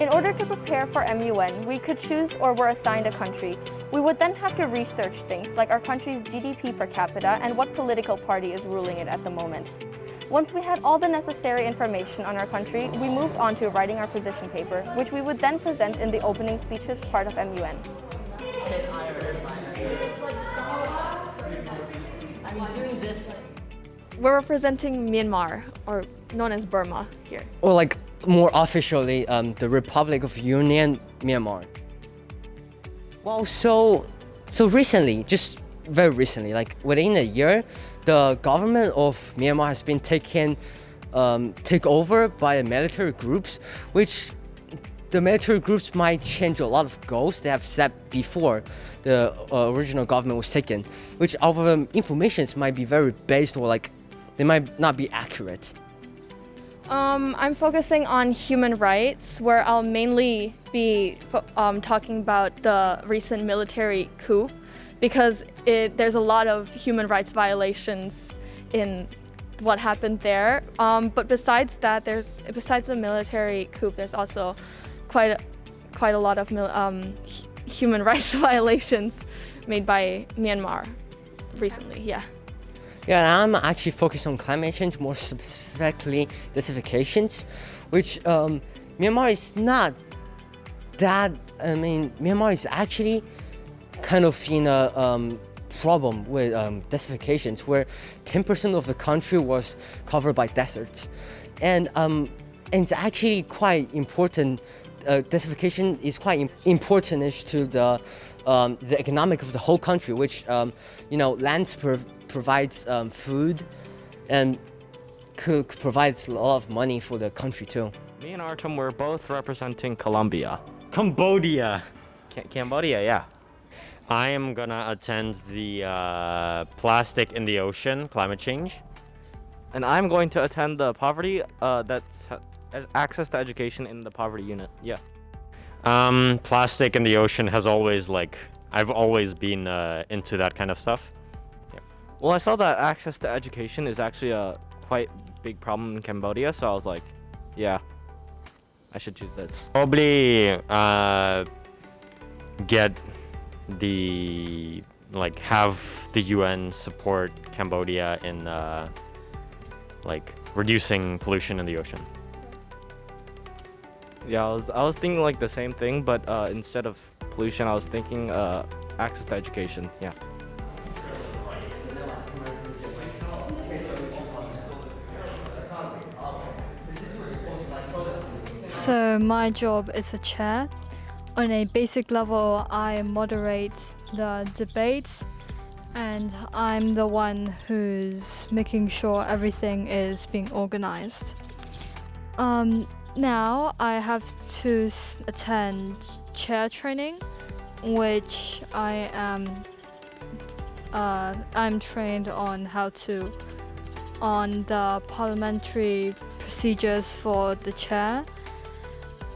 In order to prepare for MUN, we could choose or were assigned a country. We would then have to research things like our country's GDP per capita and what political party is ruling it at the moment. Once we had all the necessary information on our country, we moved on to writing our position paper, which we would then present in the opening speeches part of MUN. We're representing Myanmar, or known as Burma here. Or like more officially, the Republic of Union Myanmar. Well, so recently, just very recently, like within a year, the government of Myanmar has been taken over by military groups, which the military groups might change a lot of goals they have set before the original government was taken, which our information might be very based or like they might not be accurate. I'm focusing on human rights, where I'll mainly be talking about the recent military coup, because there's a lot of human rights violations in what happened there. But besides that, besides the military coup, there's also quite a lot of human rights violations made by Myanmar recently. Yeah. Yeah, and I'm actually focused on climate change, more specifically desertifications, which Myanmar is not that. I mean, Myanmar is actually kind of in a problem with desertifications, where 10% of the country was covered by deserts, and it's actually quite important. Desertification is quite important to the economic of the whole country, which lands provides food and provides a lot of money for the country too. Me and Artem were both representing Cambodia, yeah. I am gonna attend the plastic in the ocean, climate change. And I'm going to attend the poverty, that's access to education in the poverty unit, yeah. Plastic in the ocean has always I've always been into that kind of stuff. Yeah. Well, I saw that access to education is actually a quite big problem in Cambodia, so I was like, yeah, I should choose this. Probably get the have the UN support Cambodia in reducing pollution in the ocean. Yeah, I was thinking the same thing, but instead of pollution, I was thinking access to education. Yeah. So my job is a chair. On a basic level, I moderate the debates, and I'm the one who's making sure everything is being organized. Now I have to attend chair training, which I'm trained on the parliamentary procedures for the chair.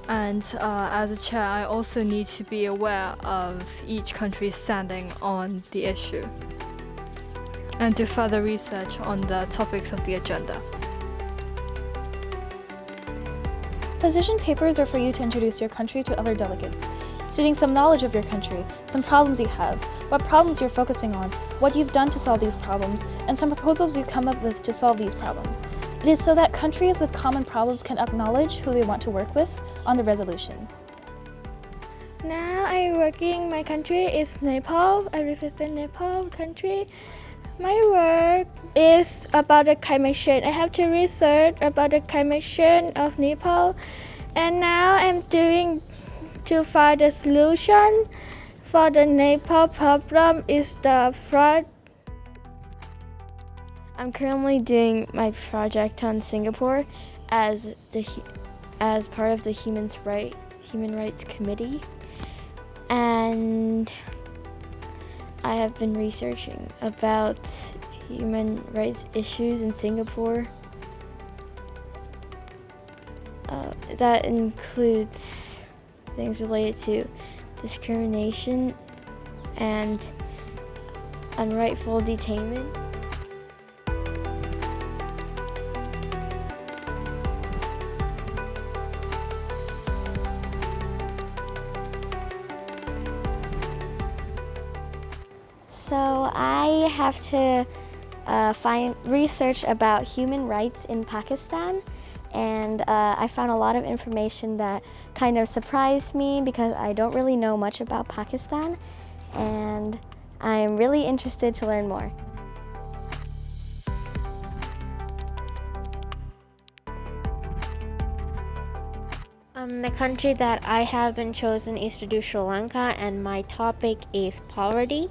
And as a chair, I also need to be aware of each country's standing on the issue and do further research on the topics of the agenda. Position papers are for you to introduce your country to other delegates, stating some knowledge of your country, some problems you have, what problems you're focusing on, what you've done to solve these problems, and some proposals you've come up with to solve these problems. It is so that countries with common problems can acknowledge who they want to work with on the resolutions. Now I'm working, my country is Nepal. I represent Nepal country. My work is about the climate change. I have to research about the climate change of Nepal. And now I'm doing to find a solution for the Nepal problem is the flood. I'm currently doing my project on Singapore as part of the Human Rights Committee, and I have been researching about human rights issues in Singapore. That includes things related to discrimination and unrightful detainment. So I have to find research about human rights in Pakistan, and I found a lot of information that kind of surprised me because I don't really know much about Pakistan, and I'm really interested to learn more. The country that I have been chosen is to do Sri Lanka, and my topic is poverty.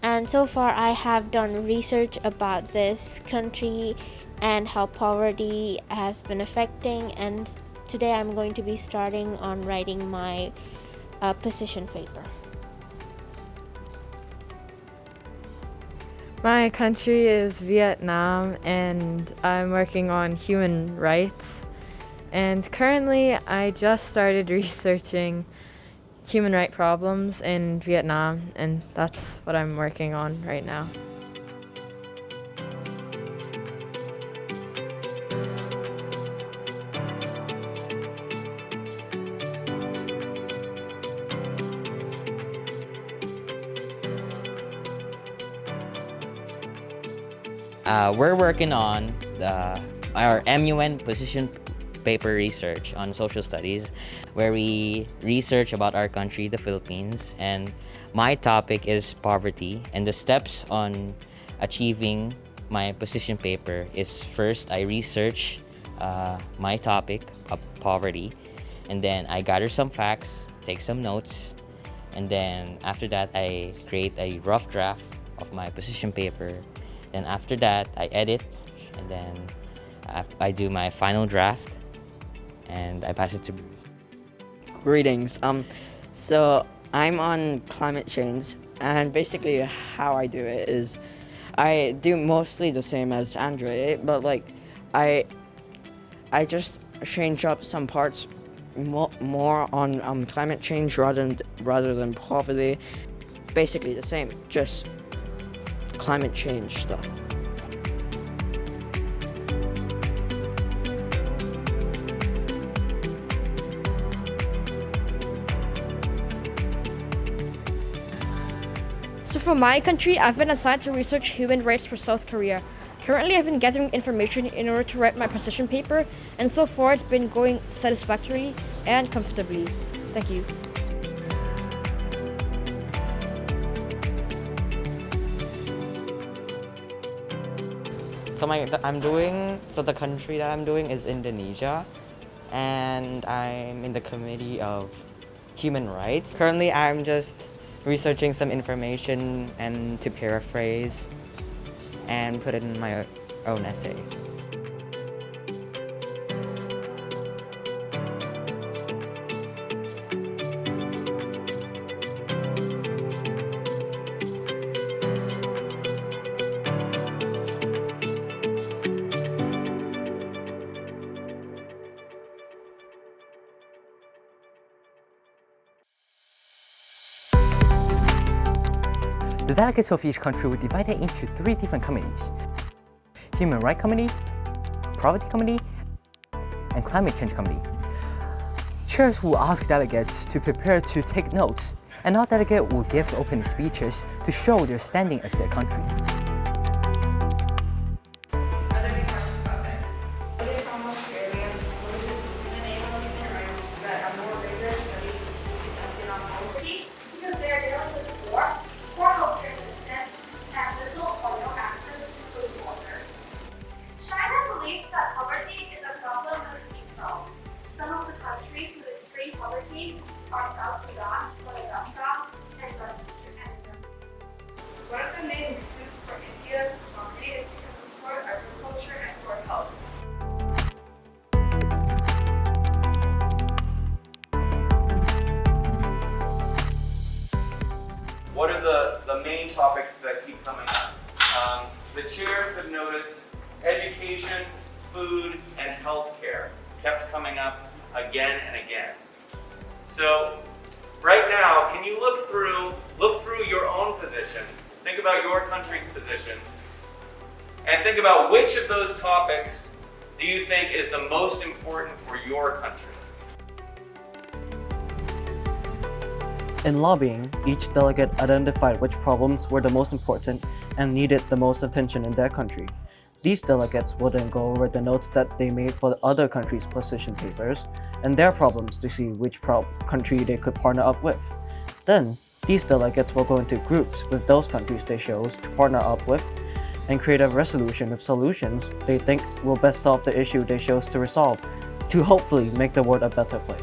And so far I have done research about this country and how poverty has been affecting, and today I'm going to be starting on writing my position paper. My country is Vietnam, and I'm working on human rights. And currently, I just started researching human rights problems in Vietnam, and that's what I'm working on right now. We're working on our MUN position paper research on social studies, where we research about our country, the Philippines, and my topic is poverty. And the steps on achieving my position paper is, first I research my topic of poverty, and then I gather some facts, take some notes, and then after that I create a rough draft of my position paper. Then after that I edit, and then I do my final draft, and I pass it to Bruce. Greetings. So I'm on climate change, and basically how I do it is I do mostly the same as Andre, but like I just change up some parts more on climate change rather than poverty. Basically the same, just climate change stuff. So for my country, I've been assigned to research human rights for South Korea. Currently, I've been gathering information in order to write my position paper, and so far it's been going satisfactorily and comfortably. Thank you. So the country that I'm doing is Indonesia, and I'm in the Committee of Human Rights. Currently, I'm just researching some information and to paraphrase and put it in my own essay. The delegates of each country were divided into 3 different committees: Human Rights Committee, Poverty Committee, and Climate Change Committee. Chairs will ask delegates to prepare to take notes, and all delegates will give opening speeches to show their standing as their country. Are there any questions about this? What are the foremost areas of in the name of human rights that are more rigorous study conducted on poverty? Because they are dealing with poor healthcare systems and little or no access to clean water. China believes that poverty is a problem that can be solved. Some of the countries with extreme poverty are South Sudan, Madagascar, and Canada. One of the main reasons for India's poverty is because of poor agriculture and poor health. What are the main topics that keep coming up? The chairs have noticed education, food, and healthcare kept coming up again and again. So right now, can you look through your own position, think about your country's position, and think about which of those topics do you think is the most important for your country? In lobbying, each delegate identified which problems were the most important and needed the most attention in their country. These delegates will then go over the notes that they made for the other countries' position papers and their problems to see which country they could partner up with. Then, these delegates will go into groups with those countries they chose to partner up with and create a resolution with solutions they think will best solve the issue they chose to resolve to hopefully make the world a better place.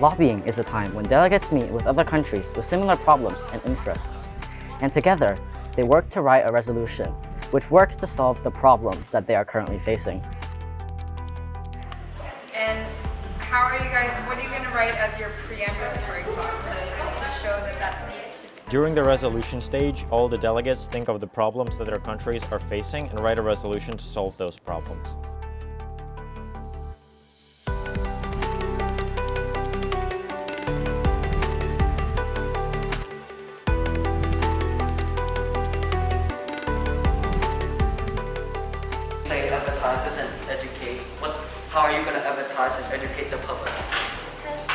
Lobbying is a time when delegates meet with other countries with similar problems and interests, and together they work to write a resolution which works to solve the problems that they are currently facing. And what are you going to write as your preambulatory clause to show that needs to be? During the resolution stage, all the delegates think of the problems that their countries are facing and write a resolution to solve those problems. Advertises and educate. How are you going to advertise and educate the public? It says,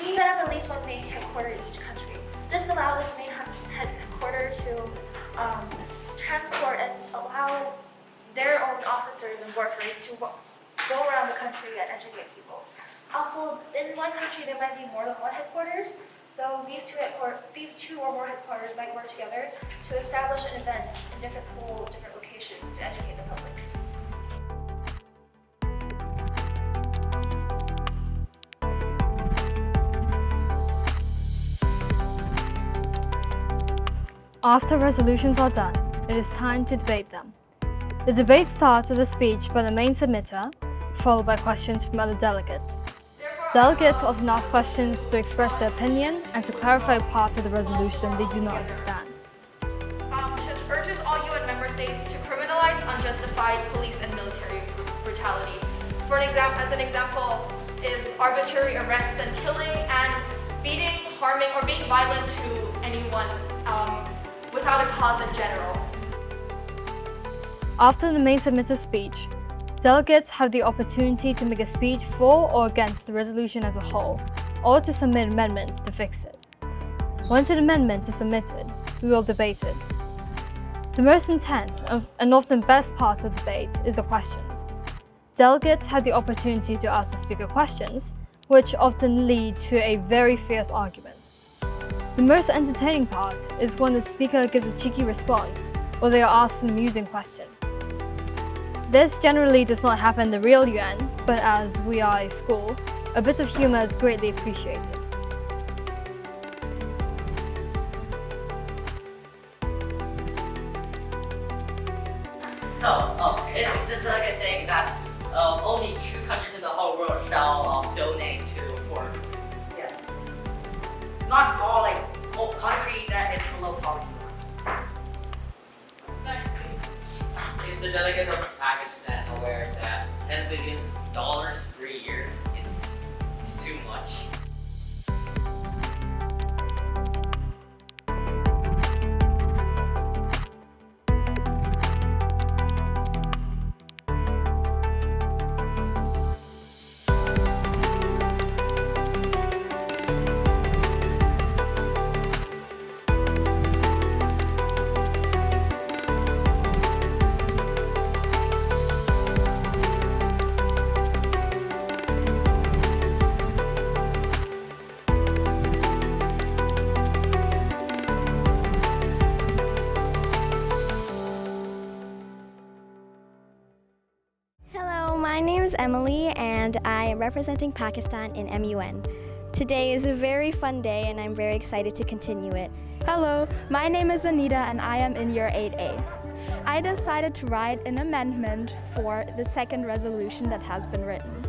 we set up at least one main headquarter in each country. This allows this main headquarter to transport and allow their own officers and workers to go around the country and educate people. Also, in one country there might be more than one headquarters, so these two or more headquarters might work together to establish an event in different schools, different locations to educate the public. After resolutions are done, it is time to debate them. The debate starts with a speech by the main submitter, followed by questions from other delegates. Delegates often ask questions to express their opinion and to clarify parts of the resolution they do not understand. Just urges all UN member states to criminalize unjustified police and military brutality. As an example is arbitrary arrests and killing and beating, harming, or being violent to anyone without a cause in general. After the main submitter's speech, delegates have the opportunity to make a speech for or against the resolution as a whole, or to submit amendments to fix it. Once an amendment is submitted, we will debate it. The most intense and often best part of the debate is the questions. Delegates have the opportunity to ask the speaker questions, which often lead to a very fierce argument. The most entertaining part is when the speaker gives a cheeky response or they are asked an amusing question. This generally does not happen in the real UN, but as we are a school, a bit of humor is greatly appreciated. So, it's just like I saying that only 2 countries in the whole world shall donate to poor countries. Yeah. Not all whole country that is below poverty line. Next, is the delegate of Pakistan aware that $10 billion per year it's too much? My name is Emily and I am representing Pakistan in MUN. Today is a very fun day and I'm very excited to continue it. Hello, my name is Anita and I am in year 8A. I decided to write an amendment for the second resolution that has been written.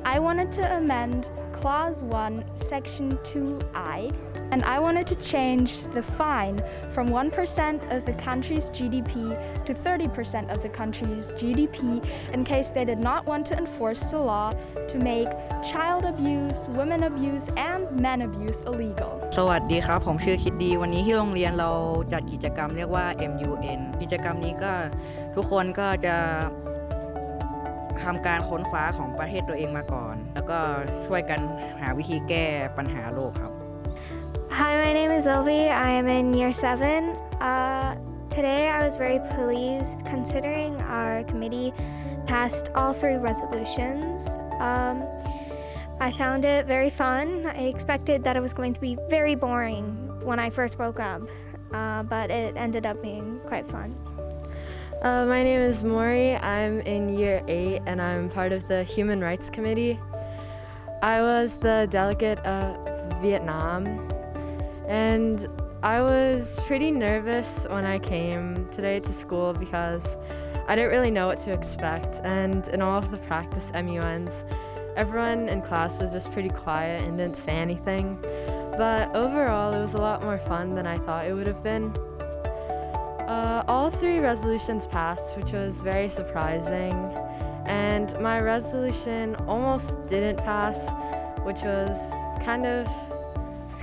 I wanted to amend Clause 1, Section 2I, and I wanted to change the fine from 1% of the country's GDP to 30% of the country's GDP in case they did not want to enforce the law to make child abuse, women abuse, and men abuse illegal. สวัสดีครับผมชื่อคิดดีวันนี้ที่โรงเรียนเราจัดกิจกรรมเรียกว่า MUN กิจกรรมนี้ก็ทุกคนก็จะทำการค้นคว้าของประเทศตัวเองมาก่อนแล้วก็ช่วยกันหาวิธีแก้ปัญหาโลกครับ Hi, my name is Ilvi. I am in year 7. Today I was very pleased considering our committee passed all 3 resolutions. I found it very fun. I expected that it was going to be very boring when I first woke up, but it ended up being quite fun. My name is Maury. I'm in year 8 and I'm part of the Human Rights Committee. I was the delegate of Vietnam and I was pretty nervous when I came today to school because I didn't really know what to expect, and in all of the practice MUNs, everyone in class was just pretty quiet and didn't say anything. But overall, it was a lot more fun than I thought it would have been. All 3 resolutions passed, which was very surprising, and my resolution almost didn't pass, which was kind of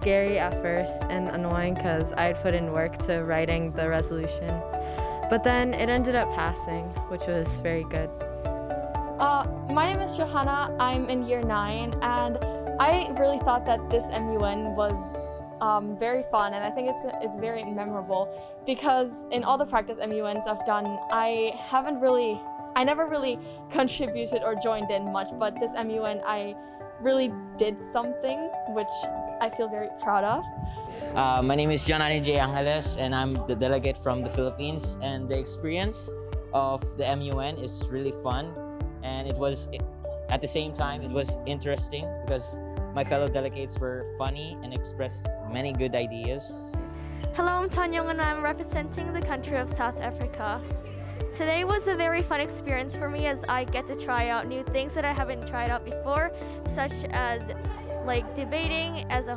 scary at first and annoying because I'd put in work to writing the resolution. But then it ended up passing, which was very good. My name is Johanna. I'm in year 9, and I really thought that this MUN was very fun, and I think it's very memorable because in all the practice MUNs I've done, I never really contributed or joined in much, but this MUN I really did something which I feel very proud of. My name is John J. Angeles and I'm the delegate from the Philippines, and the experience of the MUN is really fun, and it was at the same time it was interesting because my fellow delegates were funny and expressed many good ideas. Hello, I'm Tanyong and I'm representing the country of South Africa. Today was a very fun experience for me as I get to try out new things that I haven't tried out before, such as like debating as a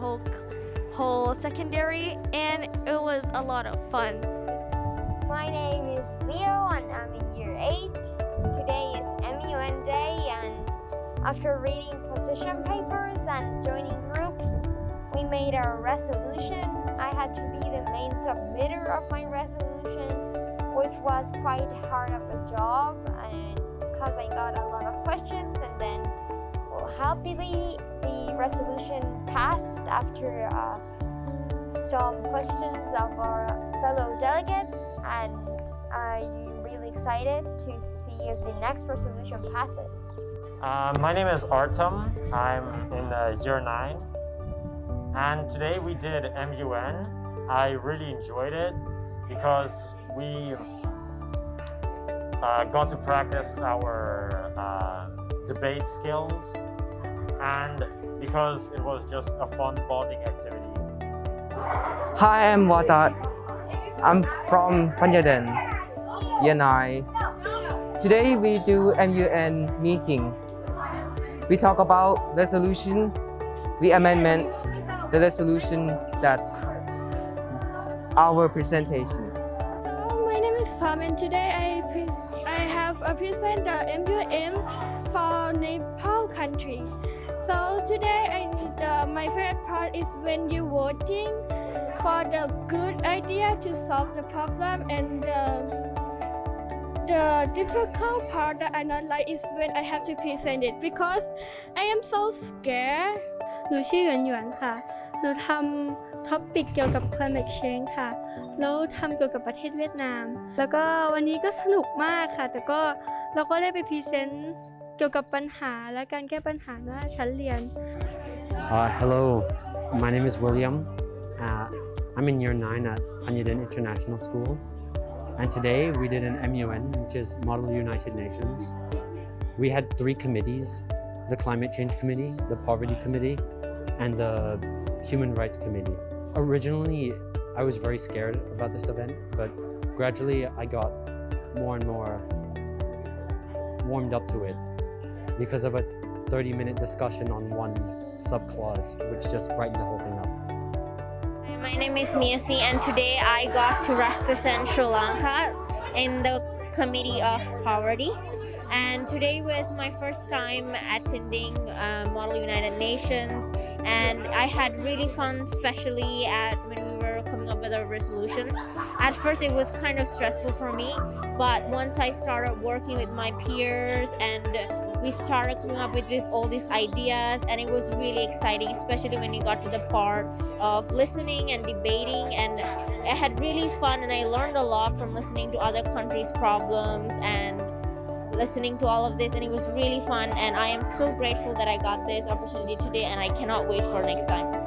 whole secondary, and it was a lot of fun. My name is Leo and I'm in year 8. Today is MUN Day, and after reading position papers and joining groups, we made our resolution. I had to be the main submitter of my resolution, which was quite hard of a job, and because I got a lot of questions, and then happily the resolution passed after some questions of our fellow delegates, and I'm really excited to see if the next resolution passes. My name is Artem. I'm in year 9, and today we did MUN. I really enjoyed it because we got to practice our debate skills, and because it was just a fun bonding activity. Hi, I'm Watat. I'm from Panyaden, year 9. Today we do MUN meetings. We talk about resolution, we amendment the resolution that's our presentation. My name is Pam, and today I have present the MUM for Nepal country. So today my favorite part is when you're voting for the good idea to solve the problem, and the difficult part that I not like is when I have to present it because I am so scared. หนูชื่อหยวนหยวนค่ะ หนูทำท็อปิกเกี่ยวกับ climate change ค่ะ แล้วทำเกี่ยวกับประเทศเวียดนาม แล้วก็วันนี้ก็สนุกมากค่ะ แต่ก็เราก็ได้ไปพรีเซนต์เกี่ยวกับปัญหาและการแก้ปัญหาหน้าชั้นเรียน Hello, my name is William. I'm in year 9 at Panyaden International School. And today we did an MUN, which is Model United Nations. We had 3 committees, the Climate Change Committee, the Poverty Committee, and the Human Rights Committee. Originally, I was very scared about this event, but gradually I got more and more warmed up to it because of a 30-minute discussion on one subclause, which just brightened the whole thing up. My name is Miasi, and today I got to represent Sri Lanka in the Committee of Poverty. And today was my first time attending Model United Nations, and I had really fun, especially when we were coming up with our resolutions. At first it was kind of stressful for me, but once I started working with my peers and we started coming up with all these ideas, and it was really exciting, especially when you got to the part of listening and debating, and I had really fun, and I learned a lot from listening to other countries' problems and listening to all of this, and it was really fun, and I am so grateful that I got this opportunity today, and I cannot wait for next time.